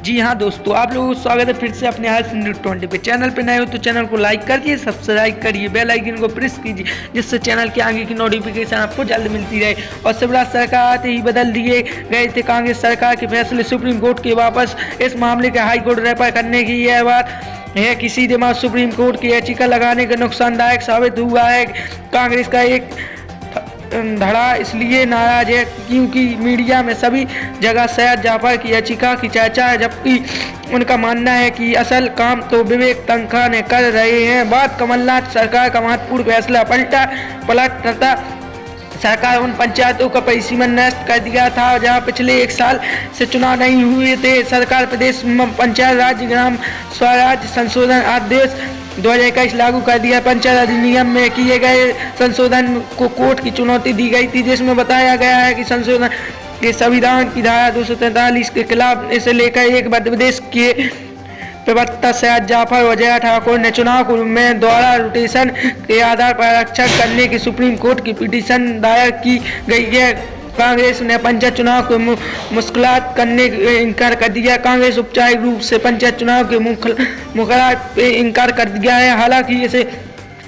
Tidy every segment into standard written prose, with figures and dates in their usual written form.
जी हाँ दोस्तों, आप लोगों को स्वागत है फिर से अपने हाल न्यूज़ 20 पे। चैनल पे नए हो तो चैनल को लाइक करिए, सब्सक्राइब करिए, बेल आइकन को प्रेस कीजिए, जिससे चैनल के आगे की नोटिफिकेशन आपको जल्द मिलती रहे। और शिवराज सरकार आते ही बदल दिए गए थे कांग्रेस सरकार के फैसले। सुप्रीम कोर्ट के वापस इस मामले के हाई कोर्ट रेफर करने की यह बात है कि सीधे मार्च सुप्रीम कोर्ट की याचिका लगाने का नुकसानदायक साबित हुआ है। कांग्रेस का एक धड़ा इसलिए नाराज है क्योंकि मीडिया में सभी जगह सैयद जाफर की याचिका की चर्चा है, जबकि उनका मानना है कि असल काम तो विवेक तनखा ने कर रहे हैं। बात कमलनाथ सरकार का महत्वपूर्ण फैसला पलट तथा सरकार उन पंचायतों का परिसीमन नष्ट कर दिया था जहां पिछले 1 साल से चुनाव नहीं हुए थे। सरकार प्रदेश पंचायत राज ग्राम स्वराज संशोधन आदेश 2021 लागू कर दिया। पंचायत अधिनियम में किए गए संशोधन को कोर्ट की चुनौती दी गई थी, जिसमें बताया गया है कि संशोधन के संविधान की धारा 243 के खिलाफ इसे लेकर एक मध्य प्रदेश के प्रवक्ता सैयद जाफर व जया ठाकुर ने चुनाव में द्वारा रोटेशन के आधार पर आरक्षण करने की सुप्रीम कोर्ट की पिटीशन दायर की गई है। कांग्रेस ने पंचायत चुनाव को मुश्किलात करने इनकार कर दिया। कांग्रेस औपचारिक रूप से पंचायत चुनाव के मुकर्रर पे इनकार कर दिया है। हालांकि इसे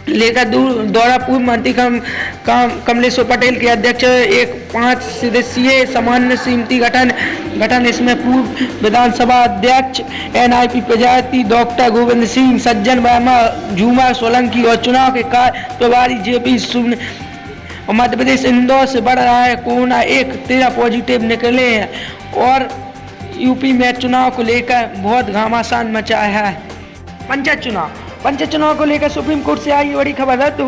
लेकर द्वारा पूर्व मंत्री कमलेश्वर पटेल के अध्यक्ष एक 5 सदस्यीय सामान्य समिति गठन इसमें पूर्व विधानसभा अध्यक्ष NIP प्रजापति, डॉक्टर गोविंद सिंह, सज्जन वर्मा, झूमर सोलंकी और चुनाव के कार्य प्रभारी JP सुन। मध्य प्रदेश इंदौर से बढ़ रहा है कोरोना, 13 पॉजिटिव निकले हैं और यूपी में चुनाव को लेकर बहुत घमासान मचा है। पंचायत चुनाव को लेकर सुप्रीम कोर्ट से आई बड़ी खबर। रद्द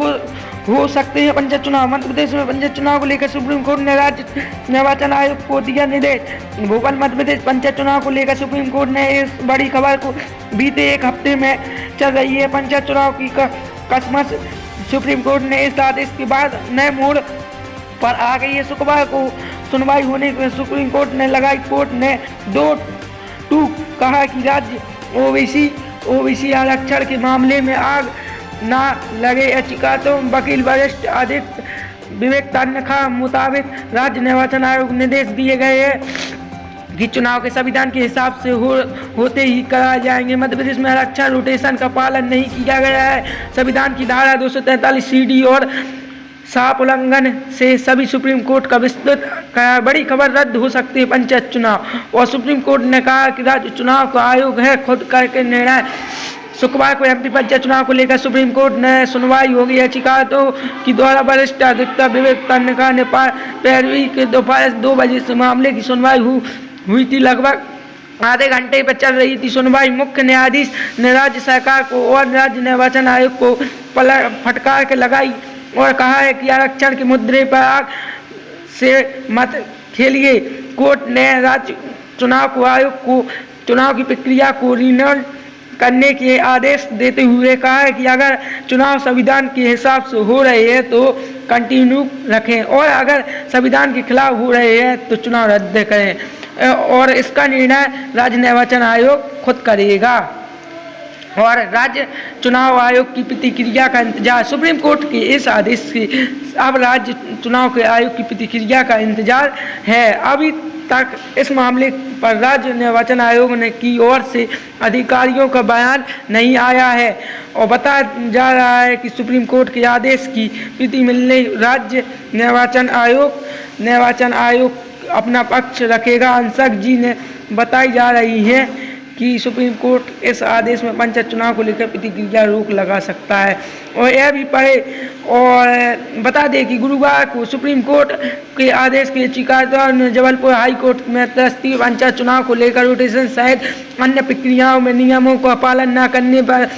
हो सकते हैं पंचायत चुनाव। मध्य प्रदेश में पंचायत चुनाव को लेकर सुप्रीम कोर्ट ने राज्य निर्वाचन आयोग को दिया निर्देश। भोपाल मध्य प्रदेश पंचायत चुनाव को लेकर सुप्रीम कोर्ट ने इस बड़ी खबर को बीते 1 हफ्ते में चल रही है पंचायत चुनाव की कसमस सुप्रीम कोर्ट ने इस आदेश के बाद नए मोड़ पर आ गई है। शुक्रवार को सुनवाई होने के सुप्रीम कोर्ट ने लगाई। कोर्ट ने 2 कहा कि राज्य ओबीसी आरक्षण के मामले में आग ना लगे। याचिका तो वकील वरिष्ठ आदित्य विवेक तनखा मुताबिक राज्य निर्वाचन आयोग निर्देश दिए गए हैं कि चुनाव के संविधान के हिसाब से होते ही कराए जाएंगे। मध्य प्रदेश में आरक्षण रोटेशन का पालन नहीं किया गया है। संविधान की धारा 243 CD और साफ उल्लंघन से सभी सुप्रीम कोर्ट का विस्तृत करार। बड़ी खबर, रद्द हो सकते हैं पंचायत चुनाव और सुप्रीम कोर्ट ने कहा कि राज्य चुनाव का आयोग है खुद करके निर्णय। शुक्रवार को MP पंचायत चुनाव को लेकर सुप्रीम कोर्ट ने सुनवाई होगी। याचिकाओं की द्वारा वरिष्ठ अधिवक्ता विवेक तनखा ने पैरवी के दोपहर 2 बजे से मामले की सुनवाई हुई थी। लगभग आधे घंटे पर चल रही थी सुनवाई। मुख्य न्यायाधीश ने राज्य सरकार को और राज्य निर्वाचन आयोग को फटकार के लगाई और कहा है कि आरक्षण के मुद्दे पर आग से मत खेलिए। कोर्ट ने राज्य चुनाव आयोग को चुनाव की प्रक्रिया को रिन्यू करने के आदेश देते हुए कहा है कि अगर चुनाव संविधान के हिसाब से हो रहे हैं तो कंटिन्यू रखें और अगर संविधान के खिलाफ हो रहे हैं तो चुनाव रद्द करें और इसका निर्णय राज्य निर्वाचन आयोग खुद करेगा। और राज्य चुनाव आयोग की प्रतिक्रिया का इंतजार। सुप्रीम कोर्ट के इस आदेश से अब राज्य चुनाव के आयोग की प्रतिक्रिया का इंतजार है। अभी तक इस मामले पर राज्य निर्वाचन आयोग ने की ओर से अधिकारियों का बयान नहीं आया है और बताया जा रहा है कि सुप्रीम कोर्ट के आदेश की प्रति मिलने राज्य निर्वाचन आयोग अपना पक्ष रखेगा। अंशक जी ने बताई जा रही है कि सुप्रीम कोर्ट इस आदेश में पंचायत चुनाव को लेकर प्रतिक्रिया रोक लगा सकता है। और यह भी पढ़े और बता दें कि गुरुवार को सुप्रीम कोर्ट के आदेश की याचिका ने जबलपुर हाई कोर्ट में तृतीय पंचायत चुनाव को लेकर रोटेशन सहित अन्य प्रक्रियाओं में नियमों का पालन न करने पर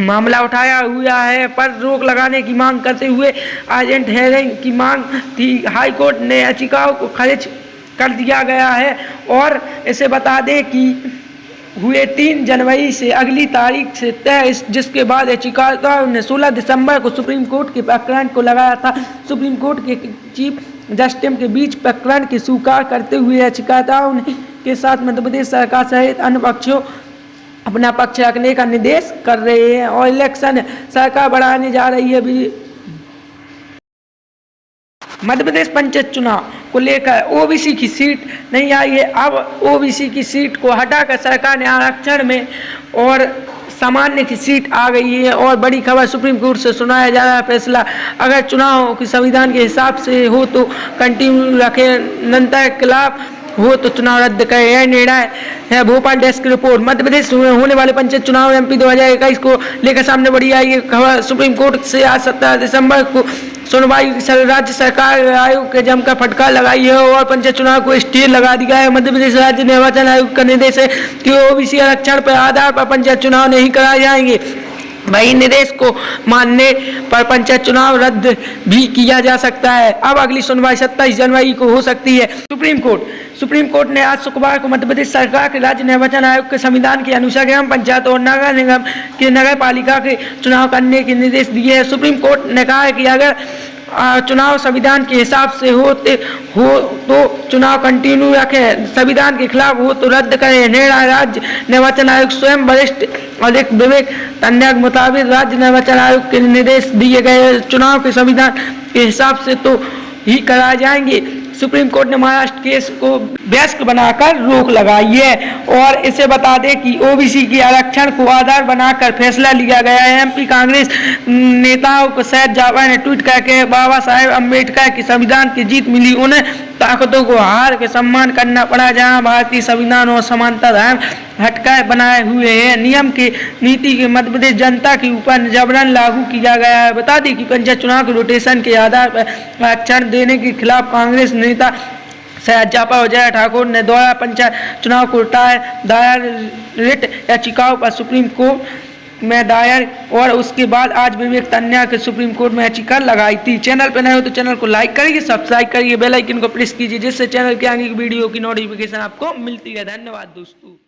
मामला उठाया हुआ है पर रोक लगाने की मांग करते हुए अर्जेंट हेयरिंग की मांग थी। हाई कोर्ट ने याचिकाओं को खारिज कर दिया गया है और इसे बता दें कि हुए 3 जनवरी से अगली तारीख से तय, जिसके बाद याचिकाकर्ताओं ने 16 दिसंबर को सुप्रीम कोर्ट के प्रकरण को लगाया था। सुप्रीम कोर्ट के चीफ जस्टिस के बीच प्रकरण की स्वीकार करते हुए याचिकाकर्ताओं के साथ मध्य प्रदेश सरकार सहित अन्य पक्षों अपना पक्ष रखने का निर्देश कर रहे हैं और इलेक्शन सरकार बढ़ाने जा रही है। मध्य प्रदेश पंचायत चुनाव को लेकर ओबीसी की सीट नहीं आई है। अब ओबीसी की सीट को हटाकर सरकार ने आरक्षण में और सामान्य की सीट आ गई है। और बड़ी खबर सुप्रीम कोर्ट से सुनाया जा रहा है फैसला, अगर चुनाव की संविधान के हिसाब से हो तो कंटिन्यू रखे, नंतर के खिलाफ हो तो चुनाव रद्द करे। यह निर्णय है भोपाल डेस्क की रिपोर्ट। मध्य प्रदेश में होने वाले पंचायत चुनाव एमपी 2021 को लेकर सामने बड़ी आई है खबर। सुप्रीम कोर्ट से आज 17 दिसंबर को सुनवाई राज्य सरकार आयोग के जमकर फटकार लगाई है और पंचायत चुनाव को स्टे लगा दिया है। मध्य प्रदेश राज्य निर्वाचन आयोग का निर्देश है कि ओबीसी आरक्षण पर आधार पर पंचायत चुनाव नहीं कराए जाएंगे। वही निर्देश को मानने पर पंचायत चुनाव रद्द भी किया जा सकता है। अब अगली सुनवाई 27 जनवरी को हो सकती है। सुप्रीम कोर्ट ने आज शुक्रवार को मध्य प्रदेश सरकार के राज्य निर्वाचन आयोग के संविधान के अनुसार ग्राम पंचायत और नगर निगम के नगर पालिका के चुनाव करने के निर्देश दिए हैं। सुप्रीम कोर्ट ने कहा है कि अगर चुनाव संविधान के हिसाब से हो तो चुनाव कंटिन्यू रखें, संविधान के खिलाफ हो तो रद्द करें। निर्णय राज्य निर्वाचन आयोग स्वयं वरिष्ठ अधिक विवेक तन्या के मुताबिक राज्य निर्वाचन आयोग के निर्देश दिए गए चुनाव के संविधान के हिसाब से तो ही कराए जाएंगे। सुप्रीम कोर्ट ने महाराष्ट्र केस को व्यस्क बनाकर रोक लगाई है। और इसे बता दें कि ओबीसी के आरक्षण को आधार बनाकर फैसला लिया गया है। एमपी कांग्रेस नेताओं को सैयद जावा ने ट्वीट करके बाबा साहेब अम्बेडकर की संविधान की जीत मिली, उन्हें ताकतों को हार के सम्मान करना पड़ा, जहां भारतीय संविधान और समानता धर्म हटकर बनाए हुए हैं नियम की नीति के मध्य प्रदेश जनता के ऊपर जबरन लागू किया गया है। बता दें कि पंचायत चुनाव के रोटेशन के आधार पर आरक्षण देने के खिलाफ कांग्रेस नेता सैयद जापा और जया ठाकुर ने द्वारा पंचायत चुनाव को दायर रिट याचिकाओं पर सुप्रीम कोर्ट में दायर और उसके बाद आज विवेक तन्या के सुप्रीम कोर्ट में याचिका लगाई थी। चैनल पर नए हो तो चैनल को लाइक करिए, सब्सक्राइब करिए, बेल आइकन को प्रेस कीजिए, जिससे चैनल के आगे की वीडियो की नोटिफिकेशन आपको मिलती है। धन्यवाद दोस्तों।